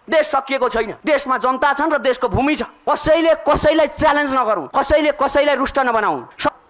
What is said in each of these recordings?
देश सकिएको छैन। देशमा जनता छन् र देशको भूमि छ। कसैले कसैलाई च्यालेन्ज नगरौँ, कसैले कसैलाई रुष्ट नबनाऊ।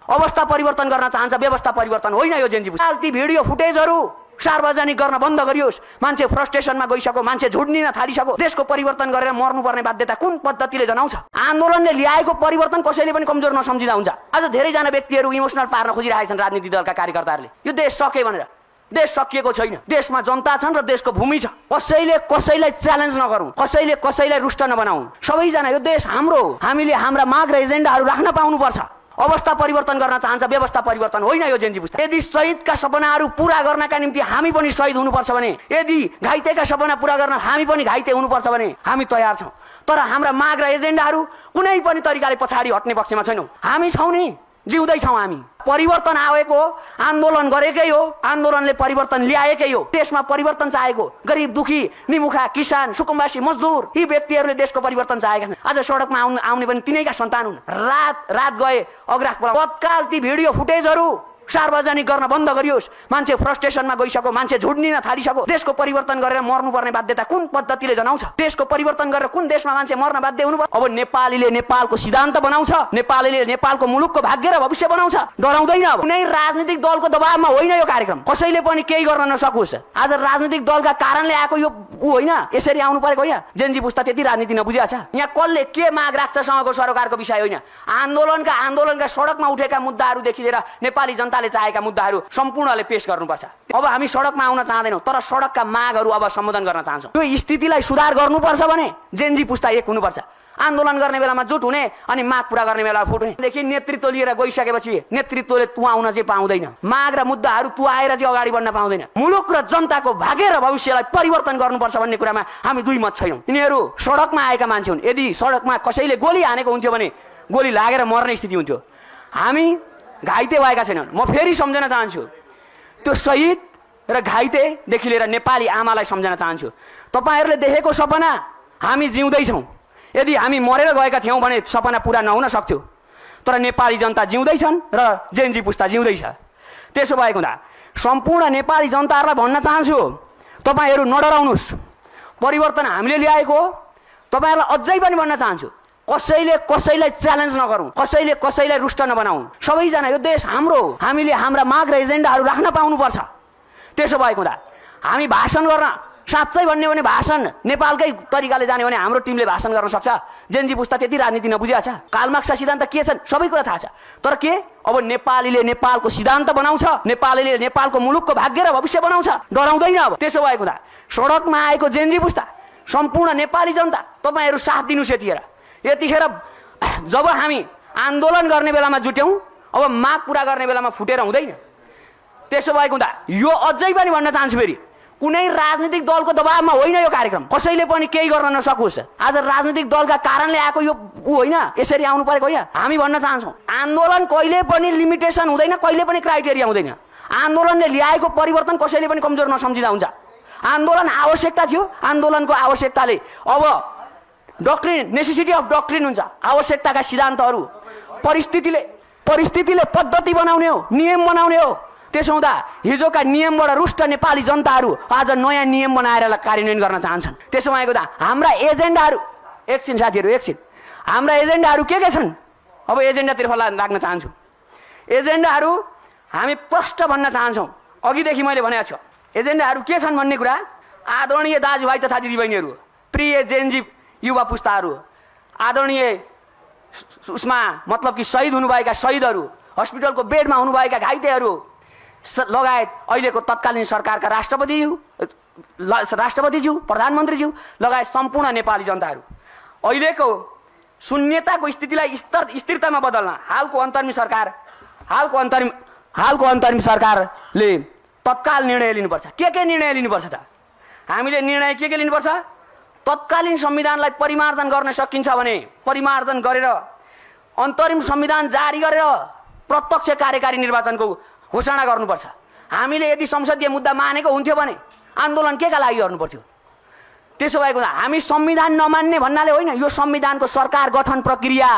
अवस्था परिवर्तन गर्न चाहन्छ, व्यवस्था परिवर्तन होइन। यो जेनजी ती भिडियो फुटेजहरू सार्वजनिक गर्न बन्द गरियोस्। मान्छे फ्रस्ट्रेसनमा गइसक्यो, मान्छे झुड्निन थालिसक्यो। देशको परिवर्तन गरेर मर्नुपर्ने बाध्यता कुन पद्धतिले जनाउँछ? आन्दोलनले ल्याएको परिवर्तन कसैले पनि कमजोर नसम्झिँदा हुन्छ। आज धेरैजना व्यक्तिहरू इमोसनल पार्न खोजिरहेका छन् राजनीतिक दलका कार्यकर्ताहरूले, यो देश सके भनेर। देश सकिएको छैन। देशमा जनता छन् र देशको भूमि छ। कसैले कसैलाई च्यालेन्ज नगरौँ, कसैले कसैलाई रुष्ट नबनाऊ। सबैजना यो देश हाम्रो हो। हामीले हाम्रा माग र एजेन्डाहरू राख्न पाउनुपर्छ। अवस्था परिवर्तन गर्न चाहन्छ, व्यवस्था परिवर्तन होइन। यो जेनजी बुझ्छ। यदि शहीदका सपनाहरू पूरा गर्नका निम्ति हामी पनि शहीद हुनुपर्छ भने, यदि घाइतेका सपना पूरा गर्न हामी पनि घाइते हुनुपर्छ भने हामी तयार छौँ। तर हाम्रा माग र एजेन्डाहरू कुनै पनि तरिकाले पछाडि हट्ने पक्षमा छैनौँ। हामी छौँ नि, जिउँदैछौँ हामी। परिवर्तन आएको आन्दोलन गरेकै हो, आन्दोलनले परिवर्तन ल्याएकै हो। देशमा परिवर्तन चाहेको गरिब दुखी निमुखा किसान सुकुम्बासी मजदुर यी व्यक्तिहरूले देशको परिवर्तन चाहेका छन्। आज सडकमा आउने पनि तिनैका सन्तान हुन्। रात गए अग्राह तत्काल ती भिडियो फुटेजहरू सार्वजनिक गर्न बन्द गरियोस्। मान्छे फ्रस्ट्रेसनमा गइसक्यो, मान्छे झुड्निन थालिसक्यो। देशको परिवर्तन गरेर मर्नुपर्ने बाध्यता कुन पद्धतिले जनाउँछ? देशको परिवर्तन गरेर कुन देशमा मान्छे मर्न बाध्य हुनुपर्छ? अब नेपालीले नेपालको सिद्धान्त बनाउँछ, नेपालीले नेपालको मुलुकको भाग्य र भविष्य बनाउँछ। डराउँदैन। अब कुनै राजनीतिक दलको दबावमा होइन यो कार्यक्रम। कसैले पनि केही गर्न नसकोस्। आज राजनीतिक दलका कारणले आएको यो होइन, यसरी आउनु परेको होइन। जेनजी पुस्ता त्यति राजनीति नबुझेको छ। यहाँ कसले के माग राख्छ सँगको सरकारको विषय होइन। आन्दोलनका सडकमा उठेका मुद्दाहरूदेखि लिएर नेपाली जनताले चाहेका मुद्दाहरू सम्पूर्णले पेश गर्नुपर्छ। अब हामी सडकमा आउन चाहदैनौँ, तर सडकका मागहरू अब सम्बोधन गर्न चाहन्छौँ। यो स्थितिलाई सुधार गर्नुपर्छ भने जेनजी पुस्ता एक हुनुपर्छ। आन्दोलन गर्ने बेलामा जुट हुने अनि माग पूरा गर्ने बेलामा फुट हुनेदेखि नेतृत्व लिएर गइसकेपछि नेतृत्वले तँ आउन चाहिँ पाउँदैन। माग र मुद्दाहरू तँ आएर चाहिँ अगाडि बढ्न पाउँदैन। मुलुक र जनताको भाग्य र भविष्यलाई परिवर्तन गर्नुपर्छ भन्ने कुरामा हामी दुई मत छैनौँ। यिनीहरू सडकमा आएका मान्छे हुन्। यदि सडकमा कसैले गोली हानेको हुन्थ्यो भने गोली लागेर मर्ने स्थिति हुन्थ्यो। हामी घाइते भएका छैनन्। म फेरि सम्झन चाहन्छु, त्यो शहीद र घाइतेदेखि लिएर नेपाली आमालाई सम्झन चाहन्छु। तपाईँहरूले देखेको सपना हामी जिउँदैछौँ। यदि हामी मरेर गएका थियौँ भने सपना पुरा नहुन सक्थ्यो, तर नेपाली जनता जिउँदैछन् र जेनजी पुस्ता जिउँदैछ। त्यसो भएको हुँदा सम्पूर्ण नेपाली जनताहरूलाई भन्न चाहन्छु, तपाईँहरू नडराउनुहोस्। परिवर्तन हामीले ल्याएको हो। तपाईँहरूलाई अझै पनि भन्न चाहन्छु, कसैले कसैलाई च्यालेन्ज नगरौँ, कसैले कसैलाई रुष्ट नबनाऊ। सबैजना यो देश हाम्रो हो। हामीले हाम्रा माग र एजेन्डाहरू राख्न पाउनुपर्छ। त्यसो भएको हुँदा हामी भाषण गर्न, साँच्चै भन्ने भने भाषण नेपालकै तरिकाले जाने भने हाम्रो टिमले भाषण गर्न सक्छ। जेनजी पुस्ता त्यति राजनीति नबुझेको छ। कार्लमार्क्सका सिद्धान्त के छन् सबै कुरा थाहा छ। तर के अब नेपालीले नेपालको सिद्धान्त बनाउँछ, नेपालीले नेपालको मुलुकको भाग्य र भविष्य बनाउँछ। डराउँदैन। अब त्यसो भएको हुँदा सडकमा आएको जेनजी पुस्ता सम्पूर्ण नेपाली जनता तपाईँहरू साथ दिनुहोस्। यतिखेर जब हामी आन्दोलन गर्ने बेलामा जुट्यौँ, अब माग पूरा गर्ने बेलामा फुटेर हुँदैन। त्यसो भएको हुँदा यो अझै पनि भन्न चाहन्छु, फेरि कुनै राजनीतिक दलको दबावमा होइन यो कार्यक्रम। कसैले पनि केही गर्न नसकोस्। आज राजनीतिक दलका कारणले आएको यो होइन, यसरी आउनु परेको होइन। हामी भन्न चाहन्छौँ, आन्दोलन कहिले पनि लिमिटेसन हुँदैन, कहिले पनि क्राइटेरिया हुँदैन। आन्दोलनले ल्याएको परिवर्तन कसैले पनि कमजोर नसम्झिँदा हुन्छ। आन्दोलन आवश्यकता थियो। आन्दोलनको आवश्यकताले अब डक्ट्रिन, नेसेसिटी अफ डक्ट्रिन हुन्छ। आवश्यकताका सिद्धान्तहरू परिस्थितिले पद्धति बनाउने हो, नियम बनाउने हो। त्यसो हुँदा हिजोका नियमबाट रुष्ट नेपाली जनताहरू आज नयाँ नियम बनाएर कार्यान्वयन गर्न चाहन्छन्। त्यसो भएको त हाम्रा एजेन्डाहरू, एकछिन साथीहरू एकछिन, हाम्रा एजेन्डाहरू के छन्? अब एजेन्डातिर लाग्न चाहन्छु। एजेन्डाहरू हामी प्रष्ट भन्न चाहन्छौँ। अघिदेखि मैले भनेको छु एजेन्डाहरू के छन् भन्ने कुरा। आदरणीय दाजुभाइ तथा दिदीबहिनीहरू, प्रिय जेनजी युवा पुस्ताहरू, आदरणीय उसमा मतलब कि शहीद हुनुभएका शहीदहरू, हस्पिटलको बेडमा हुनुभएका घाइतेहरू लगायत अहिलेको तत्कालीन सरकारका राष्ट्रपतिज्यू, प्रधानमन्त्रीज्यू लगायत सम्पूर्ण नेपाली जनताहरू, अहिलेको शून्यताको स्थितिलाई स्थिरतामा बदल्न हालको अन्तरिम सरकारले तत्काल निर्णय लिनुपर्छ। के निर्णय लिनुपर्छ त? हामीले निर्णय के लिनुपर्छ? तत्कालीन संविधानलाई परिमार्जन गर्न सकिन्छ भने परिमार्जन गरेर अन्तरिम संविधान जारी गरेर प्रत्यक्ष कार्यकारी निर्वाचनको घोषणा गर्नुपर्छ। हामीले यदि संसदीय मुद्दा मानेको हुन्थ्यो भने आन्दोलन केका लागि गर्नु पर्थ्यो? त्यसो भएको हामी संविधान नमान्ने भन्नाले होइन, यो संविधानको सरकार गठन प्रक्रिया,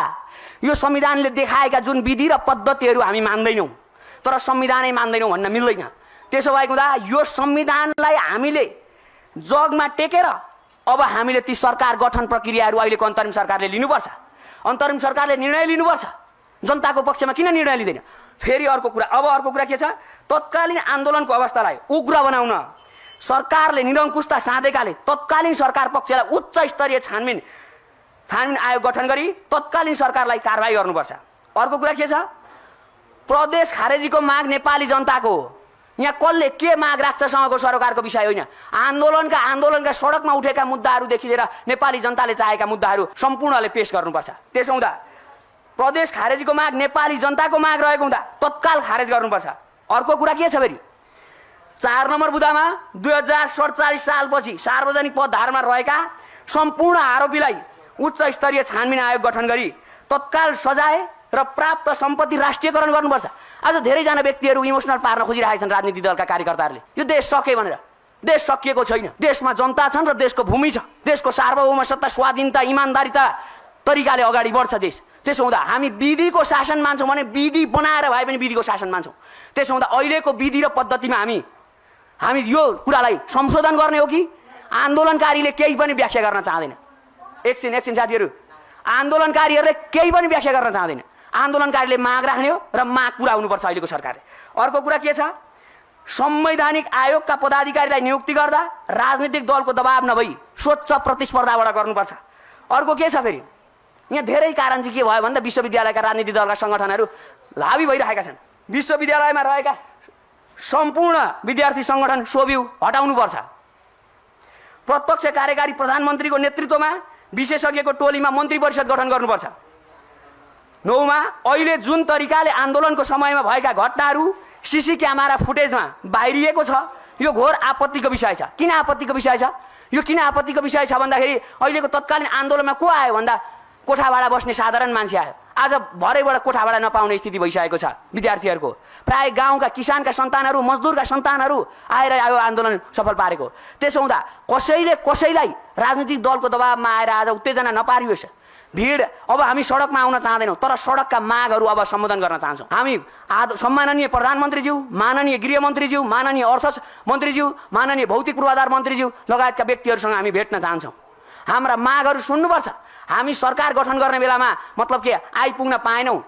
यो संविधानले देखाएका जुन विधि र पद्धतिहरू हामी मान्दैनौँ, तर संविधानै मान्दैनौँ भन्न मिल्दैन। त्यसो भएको हुँदा यो संविधानलाई हामीले जगमा टेकेर अब हामीले ती सरकार गठन प्रक्रियाहरू अहिलेको अन्तरिम सरकारले लिनुपर्छ। अन्तरिम सरकारले निर्णय लिनुपर्छ। जनताको पक्षमा किन निर्णय लिँदैन? फेरि अर्को कुरा, अब अर्को कुरा के छ? तत्कालीन आन्दोलनको अवस्थालाई उग्र बनाउन सरकारले निरङ्कुशता साधेकाले तत्कालीन सरकार पक्षलाई उच्च स्तरीय छानबिन आयोग गठन गरी तत्कालीन सरकारलाई कारबाही गर्नुपर्छ। अर्को कुरा के छ? प्रदेश खारेजीको माग नेपाली जनताको हो। यहाँ कसले के माग राख्छ सँगको सरकारको विषय होइन। आन्दोलनका सडकमा उठेका मुद्दाहरूदेखि लिएर नेपाली जनताले चाहेका मुद्दाहरू सम्पूर्णले पेश गर्नुपर्छ। त्यसो हुँदा प्रदेश खारेजीको माग नेपाली जनताको माग रहेको हुँदा तत्काल खारेज गर्नुपर्छ। अर्को कुरा के छ फेरि? 4 नम्बर बुँदामा 2047 सालपछि सार्वजनिक पदधारमा रहेका सम्पूर्ण आरोपीलाई उच्च स्तरीय छानबिन आयोग गठन गरी तत्काल सजाय र प्राप्त सम्पत्ति राष्ट्रियकरण गर्नुपर्छ। आज धेरैजना व्यक्तिहरू इमोसनल पार्न खोजिरहेका छन् राजनीतिक दलका कार्यकर्ताहरूले, यो देश सके भनेर। देश सकिएको छैन। देशमा जनता छन् र देशको भूमि छ। देशको सार्वभौम सत्ता, स्वाधीनता, इमानदारिता तरिकाले अगाडि बढ्छ देश। त्यसो हुँदा हामी विधिको शासन मान्छौँ भने विधि बनाएर भए पनि विधिको शासन मान्छौँ। त्यसो हुँदा अहिलेको विधि र पद्धतिमा हामी यो कुरालाई संशोधन गर्ने हो कि आन्दोलनकारीले केही पनि व्याख्या गर्न चाहँदैन? एकछिन साथीहरू, आन्दोलनकारीहरूले केही पनि व्याख्या गर्न चाहँदैन। आन्दोलनकारीले माग राख्ने हो र माग पुरा हुनुपर्छ अहिलेको सरकारले। अर्को कुरा के छ? संवैधानिक आयोगका पदाधिकारीलाई नियुक्ति गर्दा राजनीतिक दलको दबाव नभई स्वच्छ प्रतिस्पर्धाबाट गर्नुपर्छ। अर्को के छ फेरि? यहाँ धेरै कारण चाहिँ के भयो भन्दा विश्वविद्यालयका राजनीतिक दलका सङ्गठनहरू हावी भइरहेका छन्। विश्वविद्यालयमा रहेका सम्पूर्ण विद्यार्थी सङ्गठन सोभिउ हटाउनुपर्छ। प्रत्यक्ष कार्यकारी प्रधानमन्त्रीको नेतृत्वमा विशेषज्ञको टोलीमा मन्त्री परिषद गठन गर्नुपर्छ। 9मा अहिले जुन तरिकाले आन्दोलनको समयमा भएका घटनाहरू सीसी क्यामेरा फुटेजमा बाहिरिएको छ, यो घोर आपत्तिको विषय छ। किन आपत्तिको विषय छ? यो किन आपत्तिको विषय छ भन्दाखेरि अहिलेको तत्कालीन आन्दोलनमा को आयो भन्दा कोठा भाडा बस्ने साधारण मान्छे आयो। आज भरेबाट कोठा भाडा नपाउने स्थिति भइसकेको छ विद्यार्थीहरूको। प्राय गाउँका किसानका सन्तानहरू, मजदुरका सन्तानहरू आएर आयो आन्दोलन सफल पारेको। त्यसो हुँदा कसैलाई राजनीतिक दलको दबावमा आएर आज उत्तेजना नपारियोस्। भिड अब हामी सडकमा आउन चाहँदैनौँ, तर सडकका मागहरू अब सम्बोधन गर्न चाहन्छौँ। हामी सम्माननीय प्रधानमन्त्रीज्यू, माननीय गृहमन्त्रीज्यू, माननीय अर्थ मन्त्रीज्यू, माननीय भौतिक पूर्वाधार मन्त्रीज्यू लगायतका व्यक्तिहरूसँग हामी भेट्न चाहन्छौँ। हाम्रा मागहरू सुन्नुपर्छ। हामी सरकार गठन गर्ने बेलामा मतलब के आइपुग्न पाएनौँ।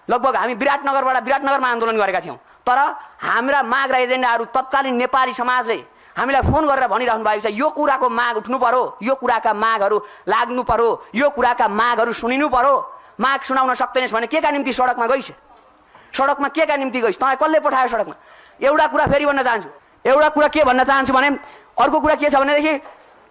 लगभग हामी विराटनगरमा आन्दोलन गरेका थियौँ, तर हाम्रा माग र एजेन्डाहरू तत्कालीन नेपाली समाजले हामीलाई फोन गरेर भनिरहनु भएको छ, यो कुराको माग उठ्नु पर्यो, यो कुराका मागहरू लाग्नु पर्यो, यो कुराका मागहरू सुनिनु पर्यो। माग सुनाउन सक्दैनस् भने के का निम्ति सडकमा गइस्? सडकमा के का निम्ति गइस्? तँलाई कसले पठायो सडकमा? एउटा कुरा फेरि भन्न चाहन्छु। एउटा कुरा के भन्न चाहन्छु भने अर्को कुरा के छ भनेदेखि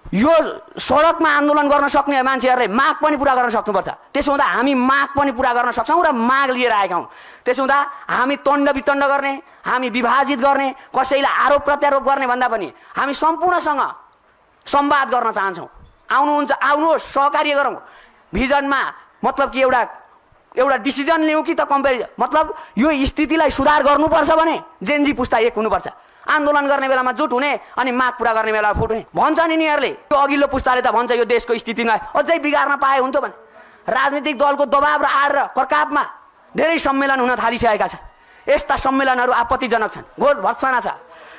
यो सडकमा आन्दोलन गर्न सक्ने मान्छेहरूले माग पनि पुरा गर्न सक्नुपर्छ। त्यसो हुँदा हामी माग पनि पुरा गर्न सक्छौँ र माग लिएर आएका हौँ। त्यसो हुँदा हामी तण्ड वितण्ड गर्ने, हामी विभाजित गर्ने, कसैलाई आरोप प्रत्यारोप गर्ने भन्दा पनि हामी सम्पूर्णसँग संवाद गर्न चाहन्छौँ। आउनुहोस्, सहकार्य गरौँ। भिजनमा मतलब कि एउटा डिसिजन लिउँ कि त कम्पेरिजन, मतलब यो स्थितिलाई सुधार गर्नुपर्छ भने जेनजी पुस्ता एक हुनुपर्छ। आन्दोलन गर्ने बेलामा जुट हुने अनि माग पुरा गर्ने बेलामा फुट हुने भन्छ नि यिनीहरूले। यो अघिल्लो पुस्ताले त भन्छ यो देशको स्थितिलाई अझै बिगार्न पाए हुन्थ्यो भने। राजनीतिक दलको दबाव र आड र करकापमा धेरै सम्मेलन हुन थालिसकेका छन्। यस्ता सम्मेलनहरू आपत्तिजनक छन्, घोर भत्सना छ।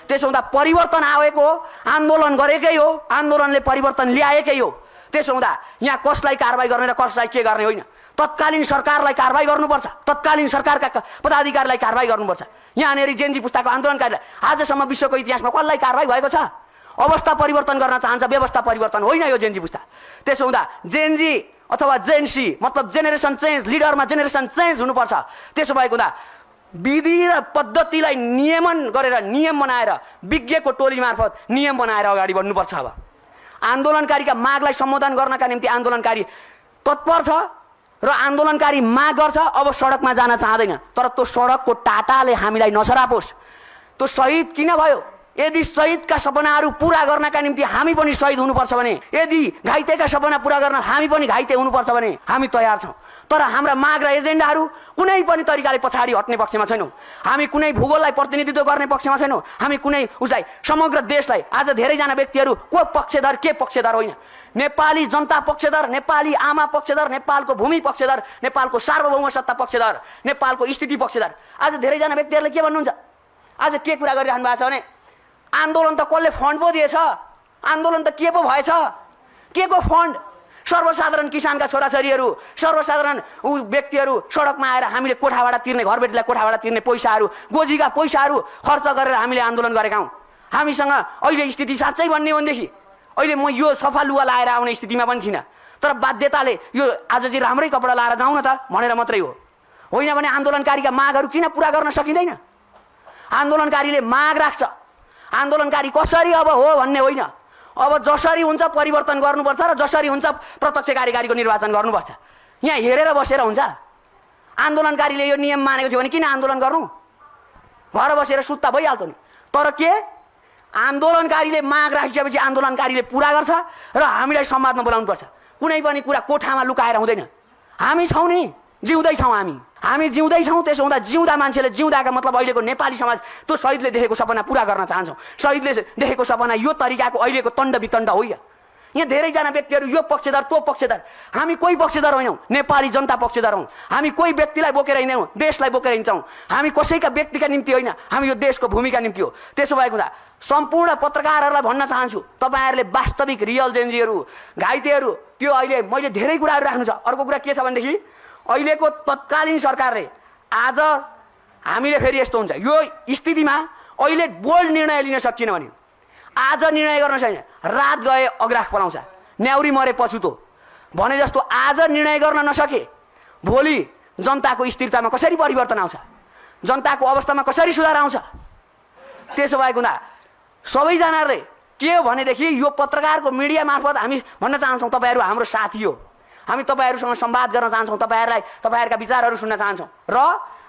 त्यसो हुँदा परिवर्तन आएको हो, आन्दोलन गरेकै हो, आन्दोलनले परिवर्तन ल्याएकै हो। त्यसो हुँदा यहाँ कसलाई कारबाही गर्ने र कसलाई के गर्ने होइन। तत्कालीन सरकारलाई कारबाही गर्नुपर्छ, तत्कालीन सरकारका पदाधिकारीलाई कारबाही गर्नुपर्छ। यहाँनिर जेनजी पुस्ताको आन्दोलनकारीलाई आजसम्म विश्वको इतिहासमा कसलाई कारबाही भएको छ? अवस्था परिवर्तन गर्न चाहन्छ, व्यवस्था परिवर्तन होइन यो जेनजी पुस्ता। त्यसो हुँदा जेनजी अथवा जेनसी मतलब जेनेरेसन चेन्ज, लिडरमा जेनेरेसन चेन्ज हुनुपर्छ। त्यसो भएको हुँदा विधि र पद्धतिलाई नियमन गरेर, नियम बनाएर, विज्ञको टोली मार्फत नियम बनाएर अगाडि बढ्नुपर्छ। अब आन्दोलनकारीका मागलाई सम्बोधन गर्नका निम्ति आन्दोलनकारी तत्पर छ र आन्दोलनकारी माग गर्छ। अब सडकमा जान चाहँदैन, तर त्यो सडकको टाटाले हामीलाई नसरापोस्। त्यो शहीद किन भयो? यदि शहीदका सपनाहरू पूरा गर्नका निम्ति हामी पनि शहीद हुनुपर्छ भने, यदि घाइतेका सपना पूरा गर्न हामी पनि घाइते हुनुपर्छ भने हामी तयार छौँ। तर हाम्रा माग र एजेन्डाहरू कुनै पनि तरिकाले पछाडि हट्ने पक्षमा छैनौँ। हामी कुनै भूगोललाई प्रतिनिधित्व गर्ने पक्षमा छैनौँ। हामी कुनै उसलाई समग्र देशलाई, आज धेरैजना व्यक्तिहरू को पक्षधर के पक्षधर होइन, नेपाली जनता पक्षधर, नेपाली आमा पक्षधर, नेपालको भूमि पक्षधर, नेपालको सार्वभौम सत्ता पक्षधर, नेपालको स्थिति पक्षधर। आज धेरैजना व्यक्तिहरूले के भन्नुहुन्छ? आज के कुरा गरिरहनु भएको छ भने आन्दोलन त कसले फन्ड पो दिएछ, आन्दोलन त के पो भएछ, के को फन्ड? सर्वसाधारण किसानका छोराछोरीहरू, सर्वसाधारण व्यक्तिहरू सडकमा आएर हामीले कोठा भाडा तिर्ने, घरबेटीलाई कोठा भाडा तिर्ने पैसाहरू, गोजीका पैसाहरू खर्च गरेर हामीले आन्दोलन गरेका हौँ। हामीसँग अहिले स्थिति साँच्चै भन्ने हो भनेदेखि अहिले म यो सफा लुगा लाएर आउने स्थितिमा पनि थिइनँ, तर बाध्यताले यो आज चाहिँ राम्रै कपडा लाएर जाउँ न त भनेर मात्रै हो। होइन भने आन्दोलनकारीका मागहरू किन पुरा गर्न सकिँदैन? आन्दोलनकारीले माग राख्छ, आन्दोलनकारी कसरी अब हो भन्ने होइन, अब जसरी हुन्छ परिवर्तन गर्नुपर्छ र जसरी हुन्छ प्रत्यक्ष कार्यकारीको निर्वाचन गर्नुपर्छ। यहाँ हेरेर बसेर हुन्छ? आन्दोलनकारीले यो नियम मानेको थियो भने किन आन्दोलन गर्नु? घर बसेर सुत्ता भइहाल्थ्यो नि। तर के आन्दोलनकारीले माग राखिसकेपछि आन्दोलनकारीले पुरा गर्छ र हामीलाई संवादमा बोलाउनुपर्छ। कुनै पनि कुरा कोठामा लुकाएर हुँदैन। हामी छौँ नि, जिउँदैछौँ, हामी जिउँदैछौँ। त्यसो हुँदा जिउँदा मान्छेले, जिउँदाका मतलब अहिलेको नेपाली समाज त्यो शहीदले देखेको सपना पुरा गर्न चाहन्छौँ। शहीदले देखेको सपना यो तरिकाको अहिलेको तण्ड वितण्ड होइन। यहाँ धेरैजना व्यक्तिहरू यो पक्षधर त्यो पक्षधर, हामी कोही पक्षधर होइनौँ, नेपाली जनता पक्षधर हौँ। हामी कोही व्यक्तिलाई बोकेर हिँड्दैनौँ, देशलाई बोकेर हिँड्छौँ। हामी कसैका व्यक्तिका निम्ति होइन, हामी यो देशको भूमिका निम्ति हो। त्यसो भएको हुँदा सम्पूर्ण पत्रकारहरूलाई भन्न चाहन्छु, तपाईँहरूले वास्तविक रियल जेन्जीहरू, घाइतेहरू, त्यो अहिले मैले धेरै कुराहरू राख्नु छ। अर्को कुरा के छ भनेदेखि अहिलेको तत्कालीन सरकारले आज हामीले फेरि यस्तो हुन्छ यो स्थितिमा अहिले बोल्ड निर्णय लिन सकिएन भने आज निर्णय गर्न छैन, रात गए अग्राख पलाउँछ, न्याउरी मरे पछुतो भने जस्तो आज निर्णय गर्न नसके भोलि जनताको स्थिरतामा कसरी परिवर्तन आउँछ, जनताको अवस्थामा कसरी सुधार आउँछ? त्यसो भएको हुँदा सबैजनाले के हो भनेदेखि यो पत्रकारको मिडिया मार्फत हामी भन्न चाहन्छौँ तपाईँहरू हाम्रो साथी हो, हामी तपाईँहरूसँग संवाद गर्न चाहन्छौँ, तपाईँहरूका विचारहरू सुन्न चाहन्छौँ र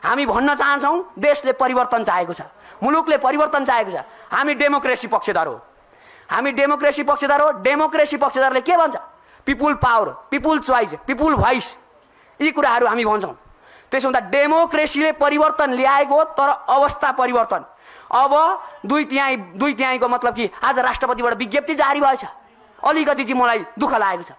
हामी भन्न चाहन्छौँ देशले परिवर्तन चाहेको छ, मुलुकले परिवर्तन चाहेको छ। हामी डेमोक्रेसी पक्षधर हो, हामी डेमोक्रेसी पक्षधर हो। डेमोक्रेसी पक्षधरले के भन्छ? People power, people choice, people voice, यी कुराहरू हामी भन्छौँ। त्यसो हुँदा डेमोक्रेसीले परिवर्तन ल्याएको हो, तर अवस्था परिवर्तन। अब दुई तिहाईको मतलब कि आज राष्ट्रपतिबाट विज्ञप्ति जारी भएछ, अलिकति चाहिँ मलाई दुःख लागेको छ।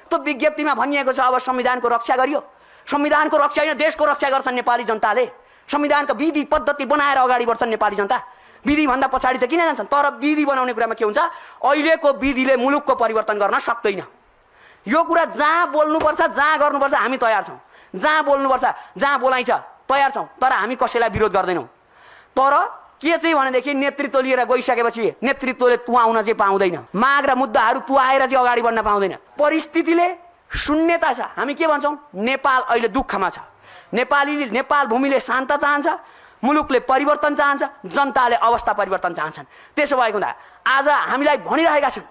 त्यो विज्ञप्तिमा भनिएको छ अब संविधानको रक्षा गरियो। संविधानको रक्षा होइन, देशको रक्षा गर्छन् नेपाली जनताले। संविधानका विधि पद्धति बनाएर अगाडि बढ्छन् नेपाली जनता। विधि भन्दा पछाडि त किन जान्छन्? तर विधि बनाउने कुरामा के हुन्छ, अहिलेको विधिले मुलुकको परिवर्तन गर्न सक्दैन। यो कुरा जहाँ बोल्नुपर्छ, जहाँ गर्नुपर्छ हामी तयार छौँ, जहाँ बोल्नुपर्छ, जहाँ बोलाइन्छ तयार छौँ, तर हामी कसैलाई विरोध गर्दैनौँ। तर के चाहिँ भनेदेखि नेतृत्व लिएर गइसकेपछि नेतृत्वले तुहाउन चाहिँ पाउँदैन, माग र मुद्दाहरू तुहाएर चाहिँ अगाडि बढ्न पाउँदैन। परिस्थितिले शून्यता छ। हामी के भन्छौँ? नेपाल अहिले दुःखमा छ। नेपाल भूमिले शान्त चाहन्छ, मुलुकले परिवर्तन चाहन्छ, जनताले अवस्था परिवर्तन चाहन्छन्। त्यसो भएको हुँदा आज हामीलाई भनिरहेका छन्,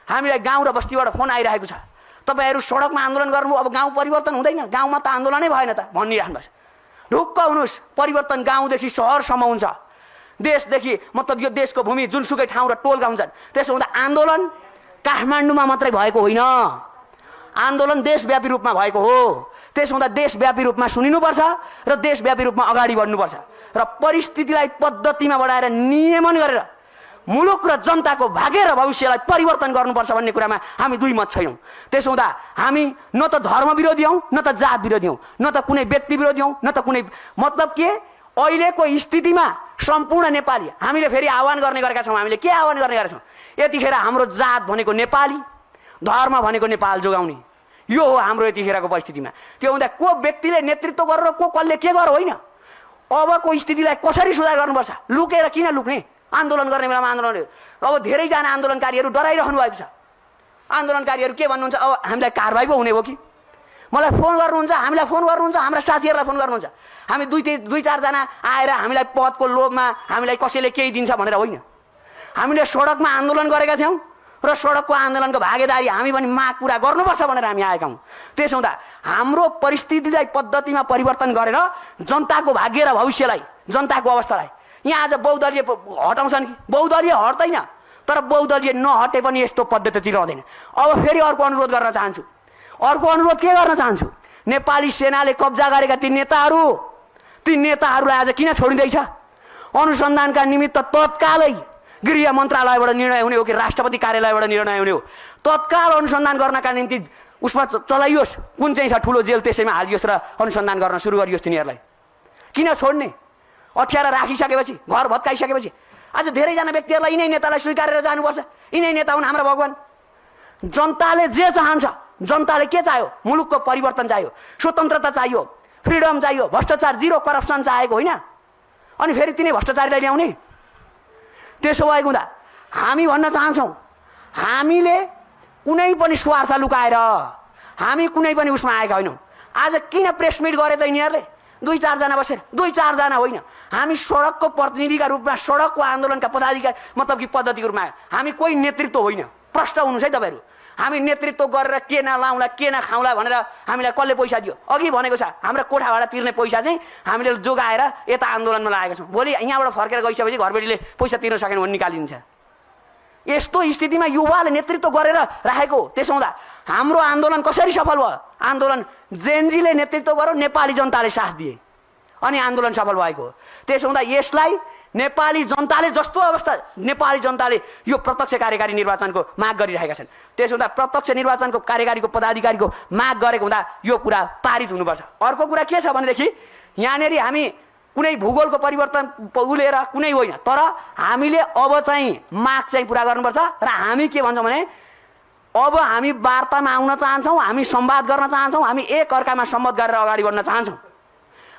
हामीलाई गाउँ र बस्तीबाट फोन आइरहेको छ, तपाईँहरू सडकमा आन्दोलन गर्नु, अब गाउँ परिवर्तन हुँदैन, गाउँमा त आन्दोलनै भएन त भनिराख्नुहोस्। ढुक्क हुनुहोस्, परिवर्तन गाउँदेखि सहरसम्म हुन्छ, देशदेखि मतलब यो देशको भूमि जुनसुकै ठाउँ र टोलका हुन्छन्। त्यसो हुँदा आन्दोलन काठमाडौँमा मात्रै भएको होइन, आन्दोलन देशव्यापी रूपमा भएको हो। त्यसो हुँदा देशव्यापी रूपमा सुनिनुपर्छ र देशव्यापी रूपमा अगाडि बढ्नुपर्छ र परिस्थितिलाई पद्धतिमा बढाएर नियमन गरेर मुलुक र जनताको भाग्य र भविष्यलाई परिवर्तन गर्नुपर्छ भन्ने कुरामा हामी दुई मत छैनौँ। त्यसो हुँदा हामी न त धर्म विरोधी हौँ, न त जात विरोधी हौँ, न त कुनै व्यक्ति विरोधी हौँ, न त कुनै मतलब के अहिलेको स्थितिमा सम्पूर्ण नेपाली हामीले फेरि आह्वान गर्ने गरेका छौँ। हामीले के आह्वान गर्ने गरेका छौँ? यतिखेर हाम्रो जात भनेको नेपाली, धर्म भनेको नेपाल जोगाउने, यो हो हाम्रो यतिखेरको परिस्थितिमा। त्यो हुँदा को व्यक्तिले नेतृत्व गरेर को कसले के गर होइन, अबको स्थितिलाई कसरी सुधार गर्नुपर्छ। लुकेर किन लुक्ने? आन्दोलन गर्ने बेलामा आन्दोलन, अब धेरैजना आन्दोलनकारीहरू डराइरहनु भएको छ। आन्दोलनकारीहरू के भन्नुहुन्छ, अब हामीलाई कारबाही पो हुने हो कि? मलाई फोन गर्नुहुन्छ, हामीलाई फोन गर्नुहुन्छ, हाम्रा साथीहरूलाई फोन गर्नुहुन्छ, हामी दुई चारजना आएर हामीलाई पदको लोभमा हामीलाई कसैले केही दिन्छ भनेर होइन। हामीले सडकमा आन्दोलन गरेका थियौँ र सडकको आन्दोलनको भागीदारी हामी पनि माग पुरा गर्नुपर्छ भनेर हामी आएका हौँ। त्यसो हुँदा हाम्रो परिस्थितिलाई पद्धतिमा परिवर्तन गरेर जनताको भाग्य र भविष्यलाई, जनताको अवस्थालाई यहाँ आज बहुदलीय हटाउँछन् कि? बहुदलीय हट्दैन, तर बहुदलीय नहटे पनि यस्तो पद्धति चिराउँदैन। अब फेरि अर्को अनुरोध गर्न चाहन्छु। अर्को अनुरोध के गर्न चाहन्छु? नेपाली सेनाले कब्जा गरेका ती नेताहरूलाई आज किन छोडिँदैछ? अनुसन्धानका निमित्त तत्कालै गृह मन्त्रालयबाट निर्णय हुने हो कि राष्ट्रपति कार्यालयबाट निर्णय हुने हो? तत्काल अनुसन्धान गर्नका निम्ति उसमा चलाइयोस्, कुन चाहिँ छ ठुलो जेल त्यसैमा हालियोस् र अनुसन्धान गर्न सुरु गरियोस्। तिनीहरूलाई किन छोड्ने? अठ्याएर राखिसकेपछि, घर भत्काइसकेपछि आज धेरैजना व्यक्तिहरूलाई यिनै नेतालाई स्वीकारेर जानुपर्छ। यिनै नेता हुन् हाम्रा भगवान्। जनताले जे चाहन्छ, जनताले के चाह्यो? मुलुकको परिवर्तन चाह्यो, स्वतन्त्रता चाहियो, फ्रिडम चाहियो, भ्रष्टाचार जिरो करप्सन चाहेको होइन। अनि फेरि तिनै भ्रष्टाचारीलाई ल्याउने? त्यसो भएको हुँदा हामी भन्न चाहन्छौँ, हामीले कुनै पनि स्वार्थ लुकाएर हामी कुनै पनि उसमा आएका होइनौँ। आज किन प्रेस मिट गरे त यिनीहरूले? 2-4 जना बसेर, 2-4 जना होइन, हामी सडकको प्रतिनिधिका रूपमा, सडकको आन्दोलनका पदाधिकारी मतलब कि पद्धतिको रूपमा हामी कोही नेतृत्व होइन। प्रष्ट हुनुहोस् है तपाईँहरू। हामी नेतृत्व गरेर के नलाउँला के नखाउँला भनेर हामीलाई कसले पैसा दियो? अघि भनेको छ हाम्रो कोठा भाडा तिर्ने पैसा चाहिँ हामीले जोगाएर यता आन्दोलनमा लागेका छौँ। भोलि यहाँबाट फर्केर गइसकेपछि घरबेटीले पैसा तिर्न सकेन भने निकालिदिन्छ। यस्तो स्थितिमा युवाले नेतृत्व गरेर राखेको। त्यसो हुँदा हाम्रो आन्दोलन कसरी सफल भयो? आन्दोलन जेनजीले नेतृत्व गर्यो, नेपाली जनताले साथ दिए अनि आन्दोलन सफल भएको। त्यसो हुँदा यसलाई नेपाली जनताले जस्तो अवस्था नेपाली जनताले यो प्रत्यक्ष कार्यकारी निर्वाचनको माग गरिरहेका छन्। त्यसो हुँदा प्रत्यक्ष निर्वाचनको कार्यकारीको पदाधिकारीको माग गरेको हुँदा यो कुरा पारित हुनुपर्छ। अर्को कुरा के छ भनेदेखि यहाँनेरि हामी कुनै भूगोलको परिवर्तन उलेर कुनै होइन, तर हामीले अब चाहिँ माग चाहिँ पुरा गर्नुपर्छ। र हामी के भन्छौँ भने अब हामी वार्तामा आउन चाहन्छौँ, हामी संवाद गर्न चाहन्छौँ, हामी एक अर्कामा सम्मत गरेर अगाडि बढ्न चाहन्छौँ।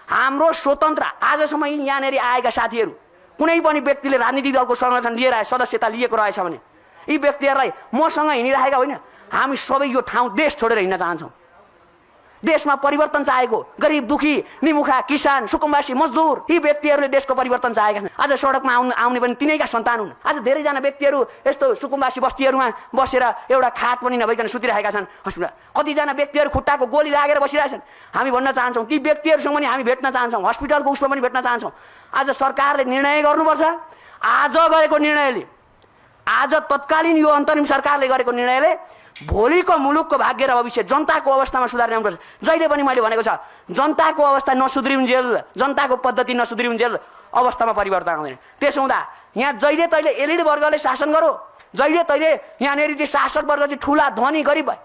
हाम्रो स्वतन्त्र आजसम्म यहाँनेरि आएका साथीहरू कुनै पनि व्यक्तिले राजनीतिक दलको संगठन लिएर आए, सदस्यता लिएको रहेछ भने यी व्यक्तिहरूलाई मसँग हिँडिरहेका होइन, हामी सबै यो ठाउँ देश छोडेर हिँड्न चाहन्छौँ। देशमा परिवर्तन चाहेको गरिब दुखी निमुखा किसान सुकुम्बासी मजदुर यी व्यक्तिहरूले देशको परिवर्तन चाहेका छन्। आज सडकमा आउने पनि तिनैका सन्तान हुन्। आज धेरैजना व्यक्तिहरू यस्तो सुकुम्बासी बस्तीहरूमा बसेर एउटा खाट पनि नभइकन सुतिरहेका छन् हस्पिटल। कतिजना व्यक्तिहरू खुट्टाको गोली लागेर बसिरहेछन्। हामी भन्न चाहन्छौँ ती व्यक्तिहरूसँग पनि हामी भेट्न चाहन्छौँ, हस्पिटलको उसमा पनि भेट्न चाहन्छौँ। आज सरकारले निर्णय गर्नुपर्छ। आज गरेको निर्णयले, आज तत्कालीन यो अन्तरिम सरकारले गरेको निर्णयले भोलिको मुलुकको भाग्य र भविष्य जनताको अवस्थामा सुधार ल्याउनुपर्छ। जहिले पनि मैले भनेको छ जनताको अवस्था नसुध्रिउन्जेल, जनताको पद्धति नसुध्रिउन्जेल अवस्थामा परिवर्तन आउँदैन। त्यसो हुँदा यहाँ जहिले तहिले एलिड वर्गले शासन गरो, जहिले तहिले यहाँनेरि चाहिँ शासक वर्ग चाहिँ ठुला धनी गरिब भए।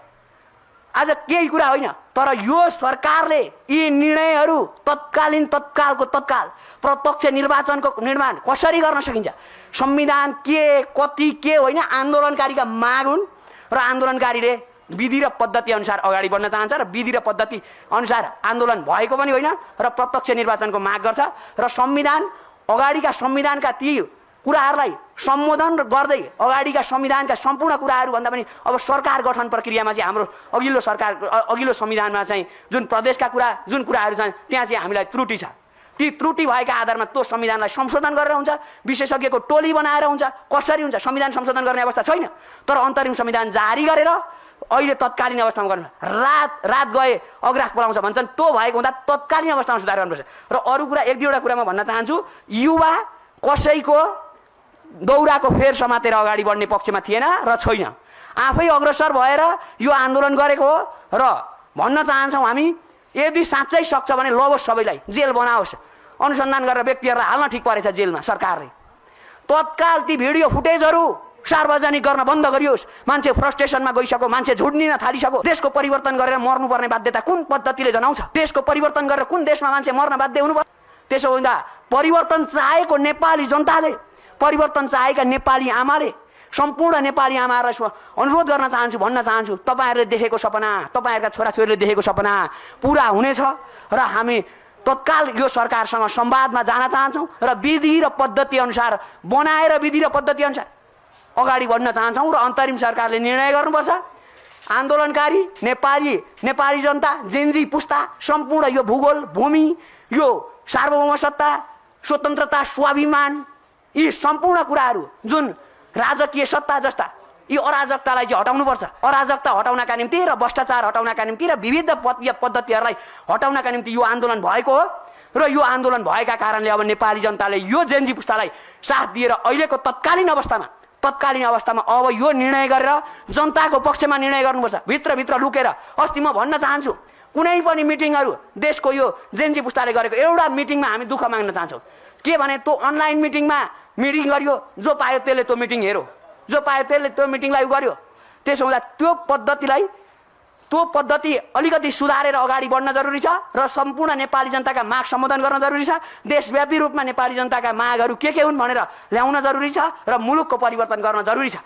आज केही कुरा होइन, तर यो सरकारले यी निर्णयहरू तत्कालको तत्काल प्रत्यक्ष निर्वाचनको निर्माण कसरी गर्न सकिन्छ, संविधान के कति के होइन, आन्दोलनकारीका माग हुन् र आन्दोलनकारीले विधि र पद्धति अनुसार अगाडि बढ्न चाहन्छ र विधि र पद्धति अनुसार आन्दोलन भएको पनि होइन र प्रत्यक्ष निर्वाचनको माग गर्छ र संविधान अगाडिका संविधानका ती कुराहरूलाई सम्बोधन गर्दै अगाडिका संविधानका सम्पूर्ण कुराहरू भन्दा पनि अब सरकार गठन प्रक्रियामा चाहिँ हाम्रो अघिल्लो संविधानमा चाहिँ जुन प्रदेशका कुरा जुन कुराहरू छन् त्यहाँ चाहिँ हामीलाई त्रुटि छ। ती त्रुटि भएका आधारमा त्यो संविधानलाई संशोधन गरेर हुन्छ, विशेषज्ञको टोली बनाएर हुन्छ, कसरी हुन्छ संविधान संशोधन गर्ने अवस्था छैन। तर अन्तरिम संविधान जारी गरेर अहिले तत्कालीन अवस्थामा गर्नु, रात गए अग्राह पलाउँछ भन्छन्, त्यो भएको हुँदा तत्कालीन अवस्थामा सुधार गर्नुपर्छ। र अरू कुरा एक दुईवटा कुरामा भन्न चाहन्छु, युवा कसैको दौराको फेर समातेर अगाडि बढ्ने पक्षमा थिएन र छैन, आफै अग्रसर भएर यो आन्दोलन गरेको हो। र भन्न चाहन्छौँ हामी यदि साँच्चै सक्छ भने लगोस्, सबैलाई जेल बनाओस्, अनुसन्धान गरेर व्यक्तिहरूलाई हाल्न ठिक परेछ जेलमा सरकारले। तत्काल ती भिडियो फुटेजहरू सार्वजनिक गर्न बन्द गरियोस्। मान्छे फ्रस्ट्रेसनमा गइसक्यो, मान्छे झुड्निन थालिसक्यो। देशको परिवर्तन गरेर मर्नुपर्ने बाध्यता कुन पद्धतिले जनाउँछ? देशको परिवर्तन गरेर कुन देशमा मान्छे मर्न बाध्य हुनुपर्छ? त्यसो हुँदा परिवर्तन चाहेको नेपाली जनताले, परिवर्तन चाहेका नेपाली आमाले, सम्पूर्ण नेपाली आमाहरूलाई अनुरोध गर्न चाहन्छु, भन्न चाहन्छु, तपाईँहरूले देखेको सपना, तपाईँहरूका छोराछोरीले देखेको सपना पुरा हुनेछ र हामी तत्काल यो सरकारसँग संवादमा जान चाहन्छौँ र विधि र पद्धति अनुसार बनाएर विधि र पद्धति अनुसार अगाडि बढ्न चाहन्छौँ र अन्तरिम सरकारले निर्णय गर्नुपर्छ। आन्दोलनकारी नेपाली जनता, जेनजी पुस्ता, सम्पूर्ण यो भूगोल भूमि, यो सार्वभौम सत्ता, स्वतन्त्रता, स्वाभिमान, यी सम्पूर्ण कुराहरू जुन राजकीय सत्ता जस्ता यी अराजकतालाई चाहिँ हटाउनुपर्छ। अराजकता हटाउनका निम्ति र भ्रष्टाचार हटाउनका निम्ति र विविध पद्धतिहरूलाई हटाउनका निम्ति यो आन्दोलन भएको हो र यो आन्दोलन भएका कारणले अब नेपाली जनताले यो जेनजी पुस्तालाई साथ दिएर अहिलेको तत्कालीन अवस्थामा अब यो निर्णय गरेर जनताको पक्षमा निर्णय गर्नुपर्छ। भित्रभित्र लुकेर अस्ति म भन्न चाहन्छु, कुनै पनि मिटिङहरू देशको यो जेनजी पुस्ताले गरेको एउटा मिटिङमा हामी दुःख माग्न चाहन्छौँ। के भने त्यो अनलाइन मिटिङमा मिटिङ गरियो, जो पायो त्यसले त्यो मिटिङ हेऱ्यो, जो पायो त्यसले त्यो मिटिङलाई गर्यो। त्यसो हुँदा त्यो पद्धति अलिकति सुधारेर अगाडि बढ्न जरुरी छ र सम्पूर्ण नेपाली जनताका माग सम्बोधन गर्न जरुरी छ। देशव्यापी रूपमा नेपाली जनताका मागहरू के हुन् भनेर ल्याउन जरुरी छ र मुलुकको परिवर्तन गर्न जरुरी छ।